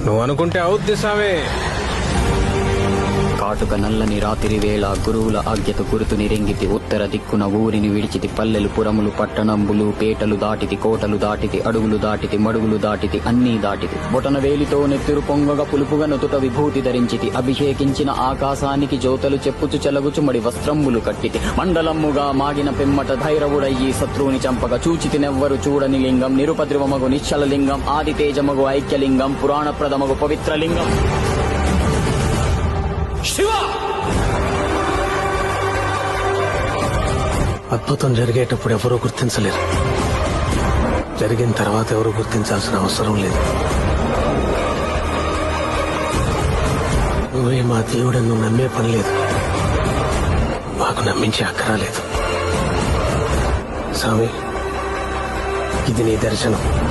నువ్వు అనుకుంటే అవుద్ది సామే. కాటుక నల్లని రాత్రి వేళ గురువుల ఆజ్ఞత గురుతుని రెంగితి. ఉత్తర దిక్కున ఊరిని విడిచితి. పల్లెలు పురములు పట్టణంబులు పేటలు దాటితి. కోటలు దాటితి. అడుగులు దాటితి. మడుగులు దాటితి. అన్నీ దాటితి. బొటన వేలితో నెత్తురు పొంగగా పులుపుగా నుతుట విభూతి ధరించితి. అభిషేకించిన ఆకాశానికి జ్యోతలు చెప్పుచు చెలగుచు మడి వస్త్రంబులు కట్టితి. మండలమ్ముగా మాగిన పిమ్మట భైరవుడయ్యి శత్రువుని చంపగా చూచితి నెవ్వరు చూడని లింగం. నిరుపద్రవమగు నిశ్చల లింగం. ఆదితేజమగు ఐక్యలింగం. పురాణప్రదమగు పవిత్రలింగం. శివ! అద్భుతం జరిగేటప్పుడు ఎవరూ గుర్తించలేరు. జరిగిన తర్వాత ఎవరు గుర్తించాల్సిన అవసరం లేదు. నువ్వే మా దేవుడని నువ్వు నమ్మే పని లేదు. మాకు నమ్మించే అక్కరా లేదు. స్వామి, ఇది నీ దర్శనం.